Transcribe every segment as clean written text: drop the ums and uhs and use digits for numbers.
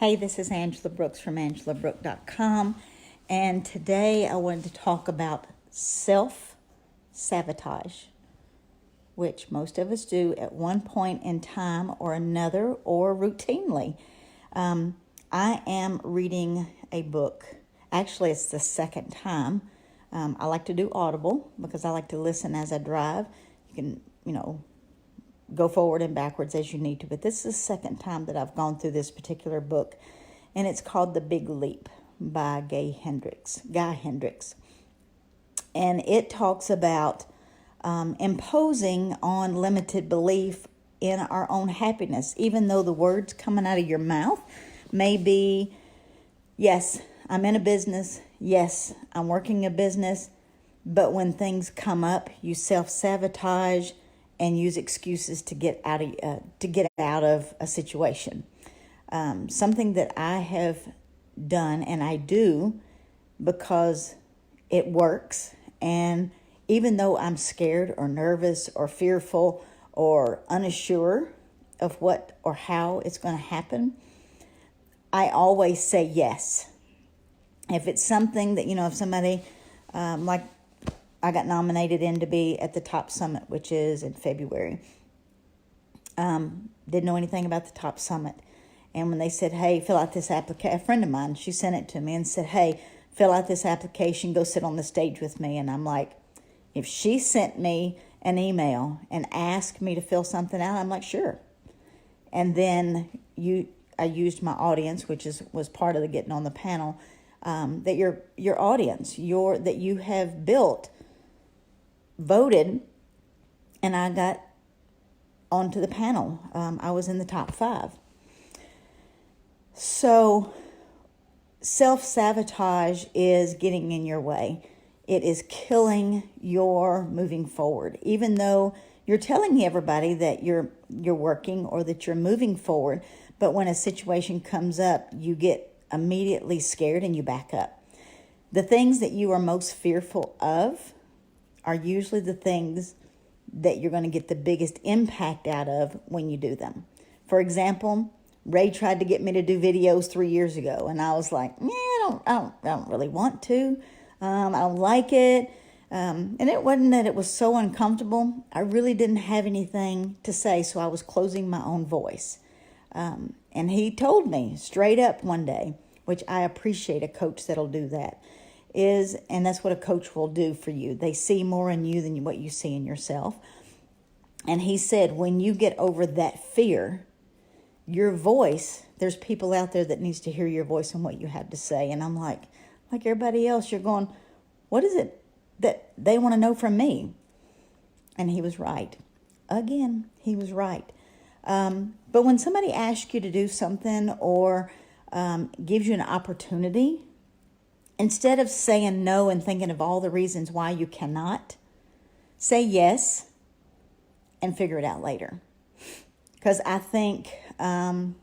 Hey, this is Angela Brooks from AngelaBrook.com, and today I wanted to talk about self-sabotage, which most of us do at one point in time or another or routinely. I am reading a book. Actually, it's the second time. I like to do Audible because I like to listen as I drive. You can, go forward and backwards as you need to. But this is the second time that I've gone through this particular book, and it's called The Big Leap by Guy Hendricks. And it talks about imposing on limited belief in our own happiness, even though the words coming out of your mouth may be, yes, I'm in a business, yes, I'm working a business, but when things come up, you self-sabotage and use excuses to get out of a situation. Something that I have done, and I do because it works. And even though I'm scared or nervous or fearful or unsure of what or how it's going to happen, I always say yes. If it's something that, if somebody, like I got nominated in to be at the Top Summit, which is in February. Didn't know anything about the Top Summit. And when they said, hey, fill out this application, a friend of mine, she sent it to me and said, hey, fill out this application, go sit on the stage with me. And I'm like, if she sent me an email and asked me to fill something out, I'm like, sure. And then I used my audience, which was part of the getting on the panel, that your audience, that you have built, voted, and I got onto the panel. I was in the top 5. So self-sabotage is getting in your way. It is killing your moving forward. Even though you're telling everybody that you're working or that you're moving forward, but when a situation comes up, you get immediately scared and you back up. The things that you are most fearful of are usually the things that you're going to get the biggest impact out of when you do them. For example, Ray tried to get me to do videos 3 years ago, and I was like, I don't really want to. I don't like it. And it wasn't that it was so uncomfortable. I really didn't have anything to say, so I was closing my own voice. And he told me straight up one day, which I appreciate a coach that'll do that, and that's what a coach will do for you. They see more in you than what you see in yourself. And he said, when you get over that fear, your voice, there's people out there that needs to hear your voice and what you have to say. And I'm like everybody else, you're going, what is it that they want to know from me? And he was right. Again, he was right. But when somebody asks you to do something or gives you an opportunity, instead of saying no and thinking of all the reasons why you cannot, say yes and figure it out later. Because I think the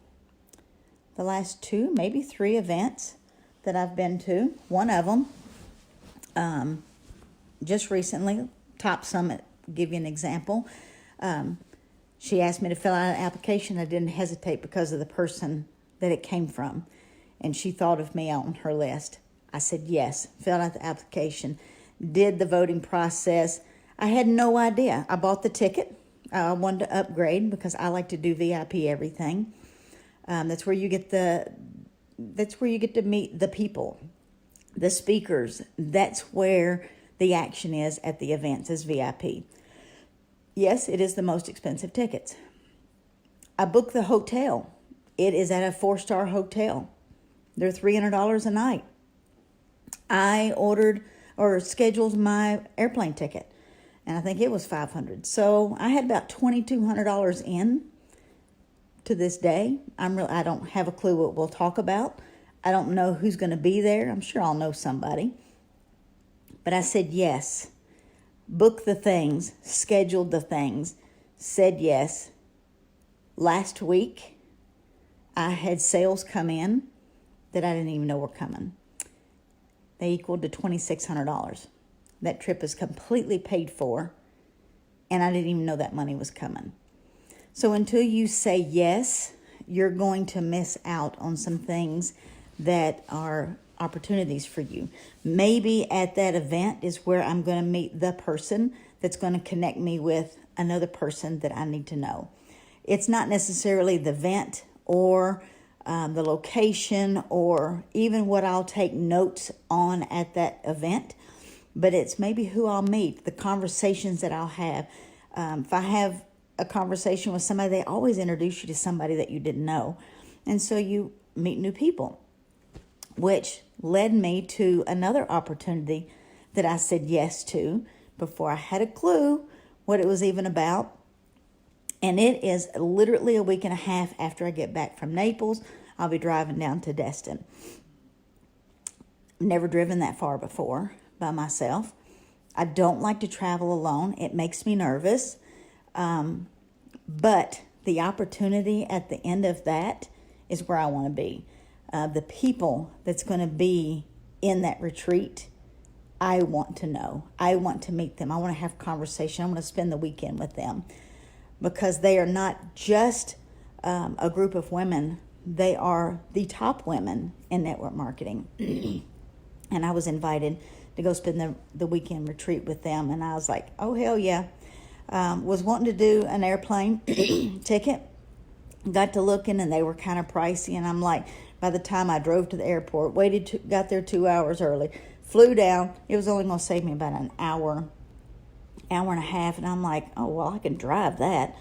last 2, maybe 3 events that I've been to, one of them, just recently, Top Summit, give you an example. She asked me to fill out an application. I didn't hesitate because of the person that it came from. And she thought of me on her list. I said yes, filled out the application, did the voting process. I had no idea. I bought the ticket. I wanted to upgrade because I like to do VIP everything. That's where you get to meet the people, the speakers. That's where the action is at the events, is VIP. Yes, it is the most expensive tickets. I booked the hotel. It is at a 4-star hotel. They're $300 a night. I ordered or scheduled my airplane ticket, and I think it was $500. So I had about $2,200 in to this day. I don't have a clue what we'll talk about. I don't know who's going to be there. I'm sure I'll know somebody. But I said yes. Booked the things, scheduled the things, said yes. Last week, I had sales come in that I didn't even know were coming. They equaled to $2,600. That trip is completely paid for, and I didn't even know that money was coming. So until you say yes, you're going to miss out on some things that are opportunities for you. Maybe at that event is where I'm going to meet the person that's going to connect me with another person that I need to know. It's not necessarily the event or the location or even what I'll take notes on at that event, but it's maybe who I'll meet, the conversations that I'll have. If I have a conversation with somebody, they always introduce you to somebody that you didn't know. And so you meet new people, which led me to another opportunity that I said yes to before I had a clue what it was even about. And it is literally a week and a half after I get back from Naples. I'll be driving down to Destin. Never driven that far before by myself. I don't like to travel alone. It makes me nervous. But the opportunity at the end of that is where I want to be. The people that's going to be in that retreat, I want to know. I want to meet them. I want to have conversation. I want to spend the weekend with them, because they are not just a group of women. They are the top women in network marketing. And I was invited to go spend the weekend retreat with them. And I was like, oh, hell yeah. Was wanting to do an airplane ticket. Got to looking, and they were kind of pricey. And I'm like, by the time I drove to the airport, got there 2 hours early, flew down. It was only going to save me about an hour and a half. And I'm like, oh, well, I can drive that.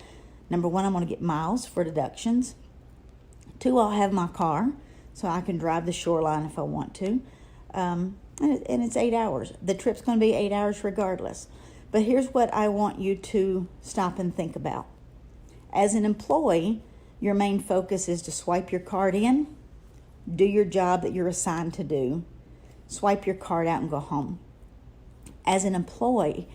Number one, I'm going to get miles for deductions. 2, I'll have my car, so I can drive the shoreline if I want to. And it's 8 hours. The trip's going to be 8 hours regardless. But here's what I want you to stop and think about. As an employee, your main focus is to swipe your card in, do your job that you're assigned to do, swipe your card out and go home. As an employee,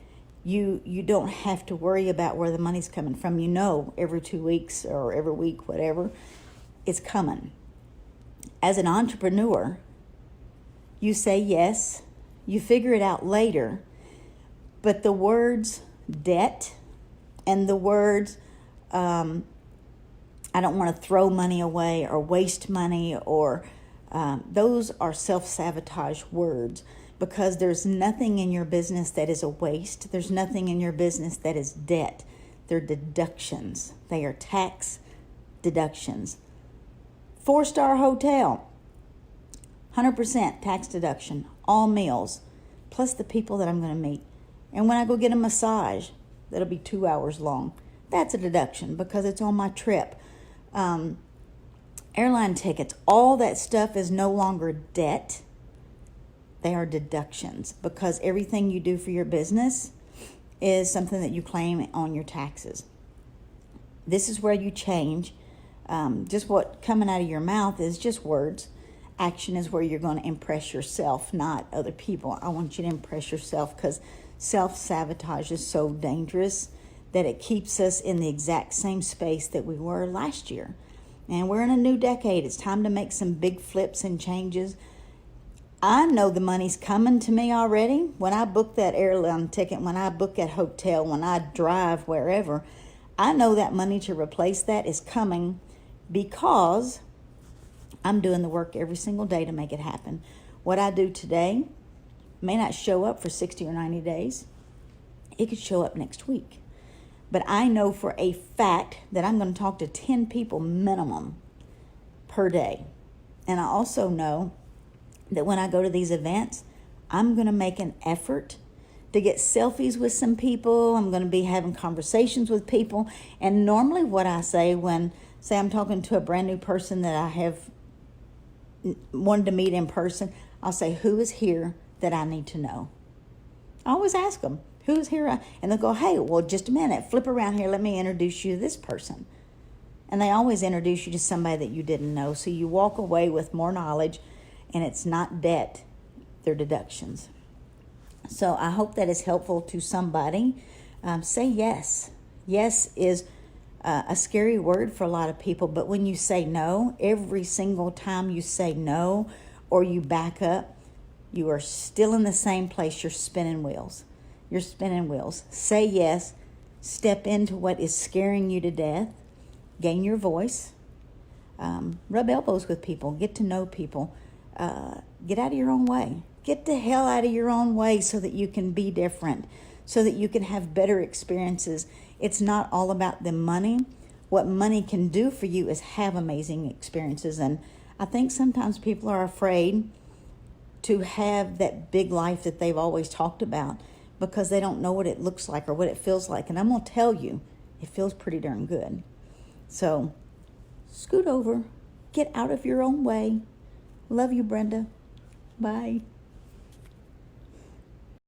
you don't have to worry about where the money's coming from. You know every 2 weeks or every week, whatever, it's coming. As an entrepreneur, you say yes, you figure it out later, but the words debt and the words I don't want to throw money away or waste money, or those are self-sabotage words, because there's nothing in your business that is a waste. There's nothing in your business that is debt. They're deductions. They are tax deductions. 4-star hotel, 100% tax deduction, all meals, plus the people that I'm going to meet. And when I go get a massage, that'll be 2 hours long. That's a deduction because it's on my trip. Airline tickets, all that stuff is no longer debt. They are deductions, because everything you do for your business is something that you claim on your taxes. This is where you change. Just what coming out of your mouth is just words. Action is where you're going to impress yourself, not other people. I want you to impress yourself, because self-sabotage is so dangerous that it keeps us in the exact same space that we were last year. And we're in a new decade. It's time to make some big flips and changes. I know the money's coming to me already. When I book that airline ticket, when I book that hotel, when I drive wherever, I know that money to replace that is coming, because I'm doing the work every single day to make it happen. What I do today may not show up for 60 or 90 days. It could show up next week. But I know for a fact that I'm going to talk to 10 people minimum per day. And I also know that when I go to these events, I'm going to make an effort to get selfies with some people. I'm going to be having conversations with people. And normally what I say when, say I'm talking to a brand new person that I have wanted to meet in person, I'll say, who is here that I need to know? I always ask them, who's here? And they'll go, hey, well, just a minute, flip around here, let me introduce you to this person. And they always introduce you to somebody that you didn't know. So you walk away with more knowledge, and it's not debt, they're deductions. So I hope that is helpful to somebody. Say yes. Yes is a scary word for a lot of people, but when you say no, every single time you say no or you back up, you are still in the same place. You're spinning wheels. You're spinning wheels. Say yes. Step into what is scaring you to death. Gain your voice. Rub elbows with people. Get to know people. Get out of your own way. Get the hell out of your own way so that you can be different, so that you can have better experiences. It's not all about the money. What money can do for you is have amazing experiences. And I think sometimes people are afraid to have that big life that they've always talked about because they don't know what it looks like or what it feels like. And I'm going to tell you, it feels pretty darn good. So scoot over. Get out of your own way. Love you, Brenda. Bye.